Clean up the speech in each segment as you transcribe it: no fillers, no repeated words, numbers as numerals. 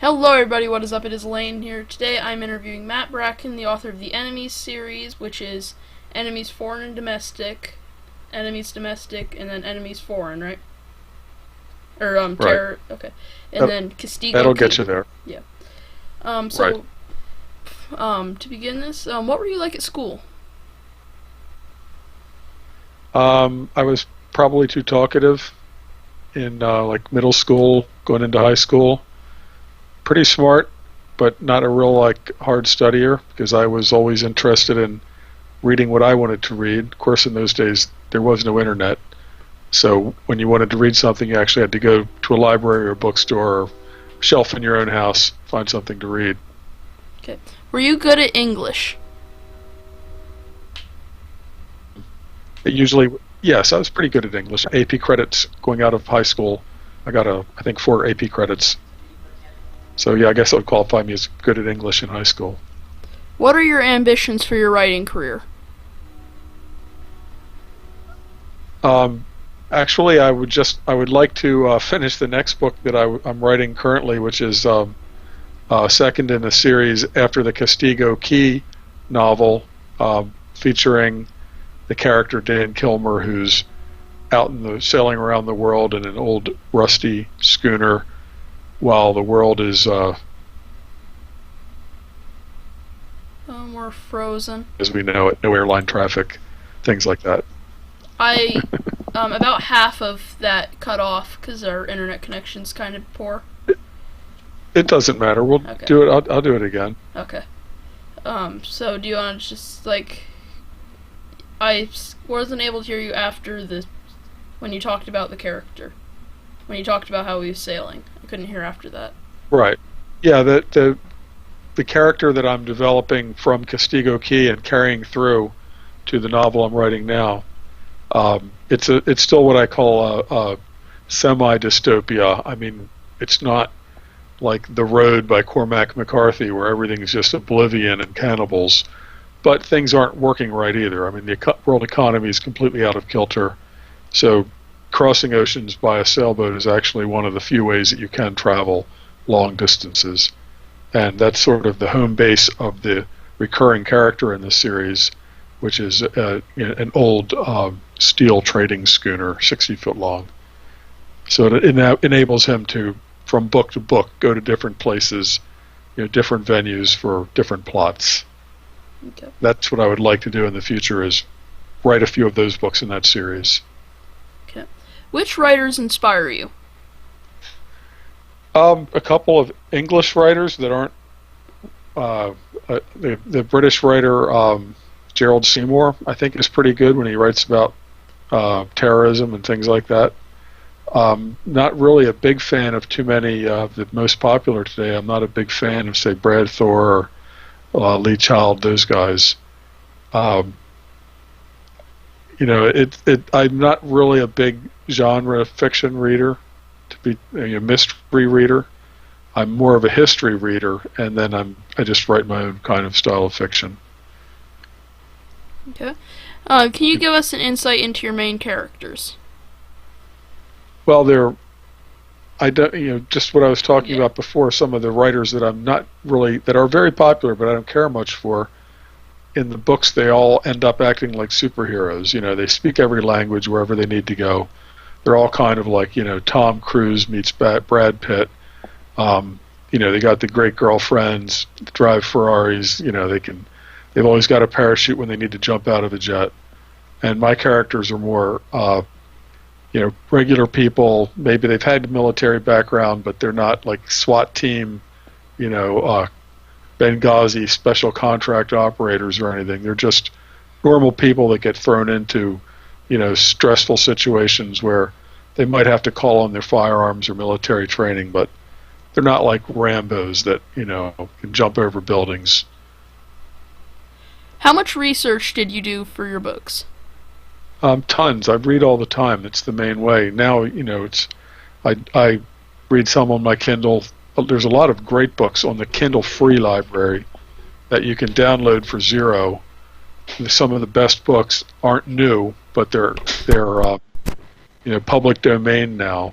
Hello everybody, what is up? It is Lane here. Today I'm interviewing Matt Bracken, the author of the Enemies series, which is Enemies Foreign and Domestic, Enemies Domestic, and then Enemies Foreign, right? Or, Right. Terror, okay. And then Castigo That'll Key. get you there. Yeah. Right. To begin this, what were you like at school? I was probably too talkative in like middle school, going into high school. Pretty smart, but not a real like hard studier because I was always interested in reading what I wanted to read. Of course, in those days there was no internet, so when you wanted to read something, you actually had to go to a library or a bookstore or shelf in your own house, find something to read. Okay. Were you good at English? It usually, yes, I was pretty good at English. AP credits going out of high school. I got I think 4 AP credits. So yeah, I guess that would qualify me as good at English in high school. What are your ambitions for your writing career? Um, Actually, I would like to finish the next book that I'm writing currently, which is second in a series after the Castigo Key novel, featuring the character Dan Kilmer, who's out in the sailing around the world in an old rusty schooner, while the world is, We're frozen. as we know it, no airline traffic, things like that. I about half of that cut off because our internet connection's kind of poor. It doesn't matter. We'll Okay. do it. I'll do it again. Okay. So do you want to just like I wasn't able to hear you after when you talked about the character. When you talked about how he was sailing. I couldn't hear after that. Right. Yeah. The character that I'm developing from Castigo Key and carrying through to the novel I'm writing now. It's still what I call a semi-dystopia. I mean, it's not like The Road by Cormac McCarthy, where everything's just oblivion and cannibals, but things aren't working right either. I mean, the world economy is completely out of kilter, so crossing oceans by a sailboat is actually one of the few ways that you can travel long distances, and that's sort of the home base of the recurring character in this series, which is an old steel trading schooner, 60 foot long. So it enables him to, from book to book, go to different places, different venues for different plots. Okay. That's what I would like to do in the future, is write a few of those books in that series. Okay. Which writers inspire you? A couple of English writers that aren't the British writer Gerald Seymour, I think, is pretty good when he writes about terrorism and things like that. Not really a big fan of too many of the most popular today. I'm not a big fan of, say, Brad Thor or Lee Child, those guys. I'm not really a big genre fiction reader, to be a mystery reader. I'm more of a history reader, and then I just write my own kind of style of fiction. Okay. Can you give us an insight into your main characters? Well, I don't, just what I was talking Yeah. about before, some of the writers that I'm not really, that are very popular, but I don't care much for, in the books they all end up acting like superheroes. They speak every language wherever they need to go. They're all kind of like, Tom Cruise meets Brad Pitt. They got the great girlfriends, drive Ferraris, they've always got a parachute when they need to jump out of a jet. And my characters are more, regular people. Maybe they've had a military background, but they're not like SWAT team, Benghazi special contract operators or anything. They're just normal people that get thrown into, stressful situations where they might have to call on their firearms or military training, but they're not like Rambos that, can jump over buildings. How much research did you do for your books? Tons. I read all the time. It's the main way. Now, I read some on my Kindle. There's a lot of great books on the Kindle free library that you can download for $0. Some of the best books aren't new, but they're public domain now.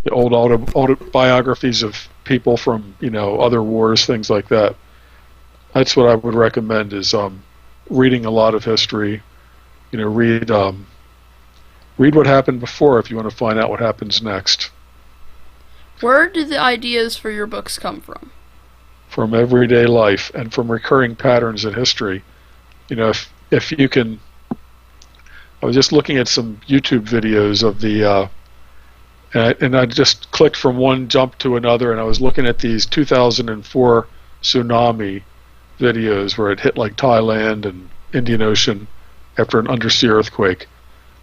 the old autobiographies of people from, other wars, things like that. That's what I would recommend is reading a lot of history. Read what happened before if you want to find out what happens next. Where do the ideas for your books come from? From everyday life and from recurring patterns in history. If you can, I was just looking at some YouTube videos of and I just clicked from one jump to another, and I was looking at these 2004 tsunami videos where it hit like Thailand and Indian Ocean after an undersea earthquake.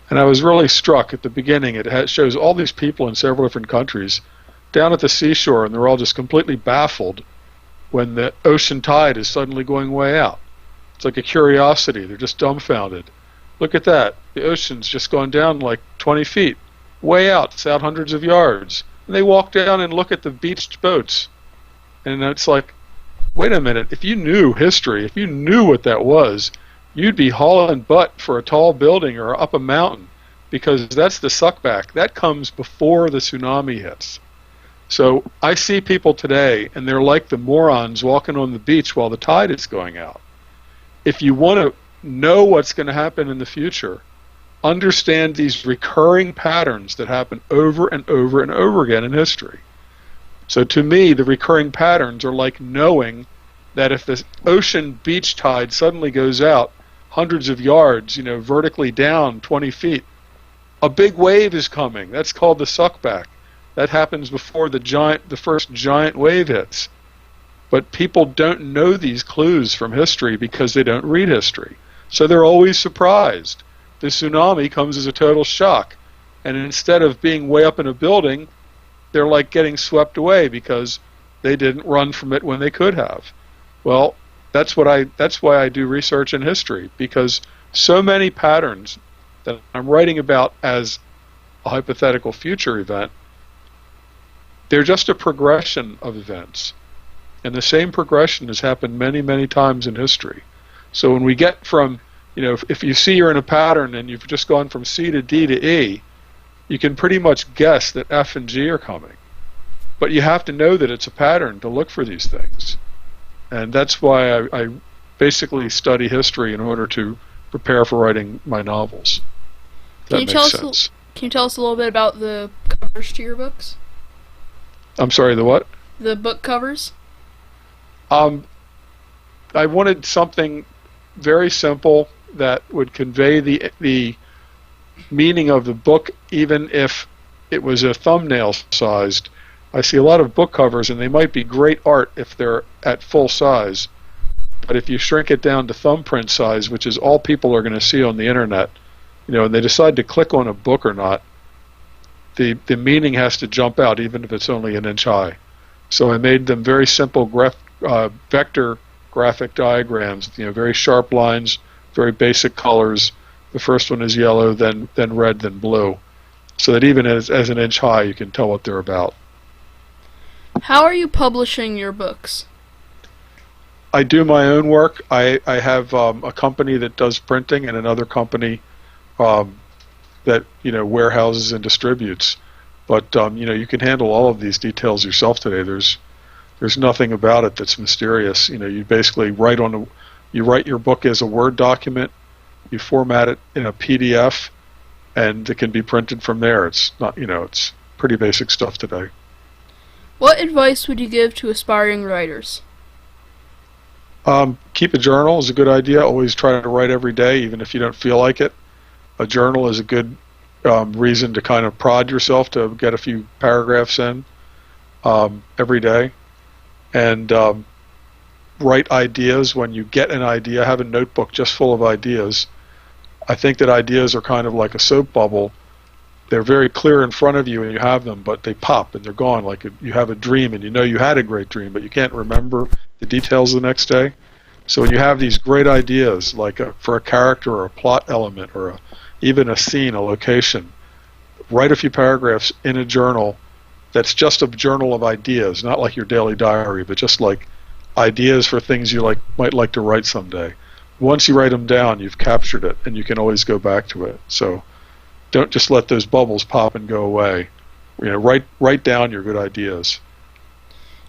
And I was really struck at the beginning. It shows all these people in several different countries down at the seashore, and they're all just completely baffled when the ocean tide is suddenly going way out. It's like a curiosity. They're just dumbfounded. Look at that. The ocean's just gone down like 20 feet. Way out. It's out hundreds of yards. And they walk down and look at the beached boats. And it's like, wait a minute. If you knew history, if you knew what that was, you'd be hauling butt for a tall building or up a mountain, because that's the suckback. That comes before the tsunami hits. So I see people today, and they're like the morons walking on the beach while the tide is going out. If you want to know what's going to happen in the future, understand these recurring patterns that happen over and over and over again in history. So to me, the recurring patterns are like knowing that if the ocean beach tide suddenly goes out hundreds of yards, vertically down 20 feet, a big wave is coming. That's called the suckback. That happens before the first giant wave hits. But people don't know these clues from history because they don't read history. So they're always surprised. The tsunami comes as a total shock. And instead of being way up in a building, they're like getting swept away because they didn't run from it when they could have. Well, that's why I do research in history, because so many patterns that I'm writing about as a hypothetical future event, they're just a progression of events. And the same progression has happened many, many times in history. So when we get from, if you see you're in a pattern and you've just gone from C to D to E, you can pretty much guess that F and G are coming. But you have to know that it's a pattern to look for these things. And that's why I basically study history in order to prepare for writing my novels. Can you tell us a little bit about the covers to your books? I'm sorry, the what? The book covers. I wanted something very simple that would convey the meaning of the book, even if it was a thumbnail sized. I see a lot of book covers, and they might be great art if they're at full size, but if you shrink it down to thumbprint size, which is all people are going to see on the internet, and they decide to click on a book or not, the meaning has to jump out, even if it's only an inch high. So I made them very simple vector graphic diagrams, very sharp lines, very basic colors. The first one is yellow, then red, then blue, so that even as an inch high, you can tell what they're about. How are you publishing your books? I do my own work. I have a company that does printing and another company that warehouses and distributes. But you can handle all of these details yourself today. There's nothing about it that's mysterious. You basically write your book as a Word document, you format it in a PDF, and it can be printed from there. It's not, it's pretty basic stuff today. What advice would you give to aspiring writers? Keep a journal is a good idea. Always try to write every day, even if you don't feel like it. A journal is a good reason to kind of prod yourself to get a few paragraphs in every day. And write ideas when you get an idea. Have a notebook just full of ideas. I think that ideas are kind of like a soap bubble. They're very clear in front of you and you have them, but they pop and they're gone. Like you have a dream and you had a great dream, but you can't remember the details the next day. So when you have these great ideas, like for a character or a plot element or even a scene, a location, write a few paragraphs in a journal that's just a journal of ideas, not like your daily diary, but just like ideas for things you might like to write someday. Once you write them down, you've captured it, and you can always go back to it. So don't just let those bubbles pop and go away. write down your good ideas.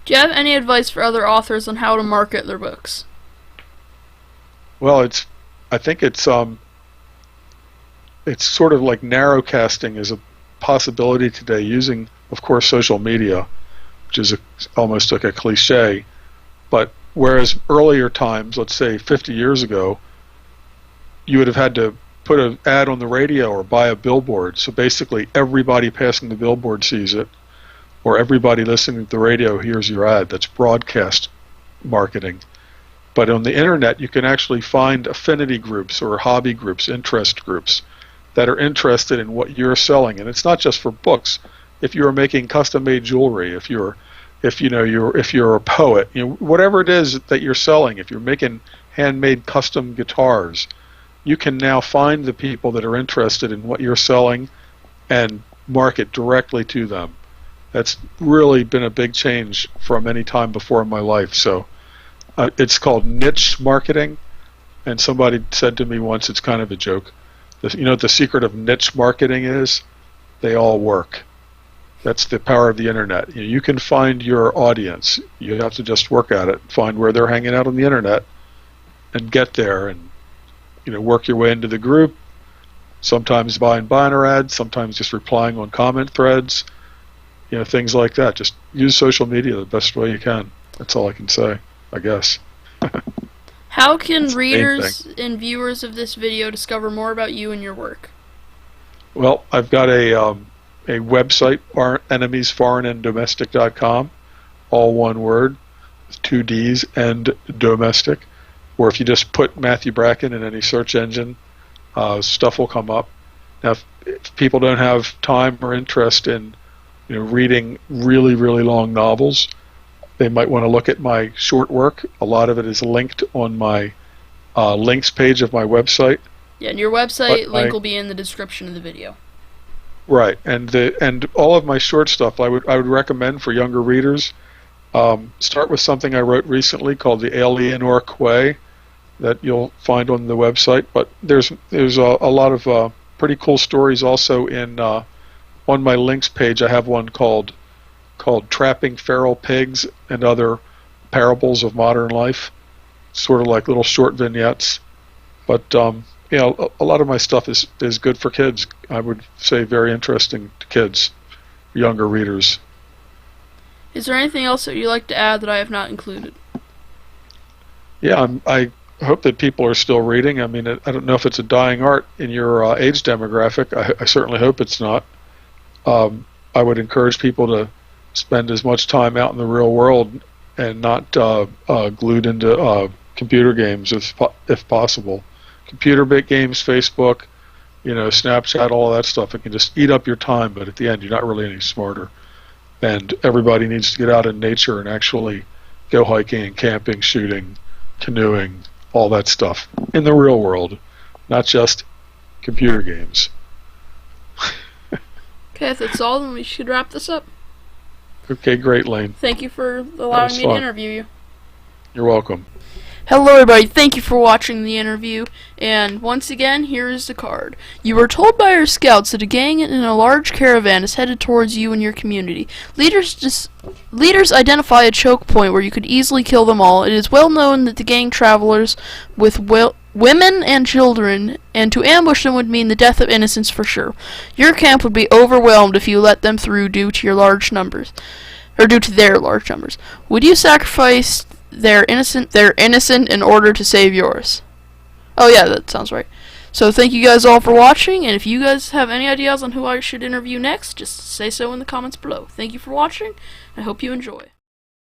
Do you have any advice for other authors on how to market their books? Well, I think it's sort of like narrowcasting is a possibility today using, of course, social media, which is almost like a cliche. But whereas earlier times, let's say 50 years ago, you would have had to put an ad on the radio or buy a billboard. So basically everybody passing the billboard sees it, or everybody listening to the radio hears your ad. That's broadcast marketing. But on the internet, you can actually find affinity groups or hobby groups, interest groups that are interested in what you're selling. And it's not just for books. If you're making custom-made jewelry, if you're a poet, whatever it is that you're selling, if you're making handmade custom guitars, you can now find the people that are interested in what you're selling and market directly to them. That's really been a big change from any time before in my life. So it's called niche marketing, and somebody said to me once, it's kind of a joke, you know what the secret of niche marketing is? They all work. That's the power of the internet. You can find your audience. You have to just work at it, find where they're hanging out on the internet, and get there, and work your way into the group. Sometimes buying banner ads, sometimes just replying on comment threads, things like that. Just use social media the best way you can. That's all I can say, I guess. How can readers and viewers of this video discover more about you and your work? Well, I've got a website, enemiesforeignanddomestic.com, all one word, with 2 D's, and domestic, where if you just put Matthew Bracken in any search engine, stuff will come up. Now, if people don't have time or interest in reading really, really long novels, they might want to look at my short work. A lot of it is linked on my links page of my website. Yeah, and your website link will be in the description of the video. Right, and all of my short stuff I would recommend for younger readers. Start with something I wrote recently called The Alienoric Way that you'll find on the website. But there's a lot of pretty cool stories also on my links page. I have one called Trapping Feral Pigs and Other Parables of Modern Life, sort of like little short vignettes. But a lot of my stuff is good for kids. I would say very interesting to kids, younger readers. Is there anything else that you'd like to add that I have not included? Yeah, I hope that people are still reading. I mean, I don't know if it's a dying art in your age demographic. I certainly hope it's not. I would encourage people to spend as much time out in the real world and not glued into computer games if possible. Computer games, Facebook, Snapchat, all that stuff, it can just eat up your time, but at the end you're not really any smarter. And everybody needs to get out in nature and actually go hiking and camping, shooting, canoeing, all that stuff in the real world, not just computer games. Okay, if that's all, then we should wrap this up. Okay, great, Lane. Thank you for allowing me to interview you. You're welcome. Hello everybody, thank you for watching the interview, and once again, here is the card. You were told by our scouts that a gang in a large caravan is headed towards you and your community. Leaders identify a choke point where you could easily kill them all. It is well known that the gang travelers with women and children, and to ambush them would mean the death of innocents for sure. Your camp would be overwhelmed if you let them through due to their large numbers. Would you sacrifice they're innocent in order to save yours? Oh yeah, that sounds right. So thank you guys all for watching, and if you guys have any ideas on who I should interview next, just say so in the comments below. Thank you for watching, I hope you enjoy.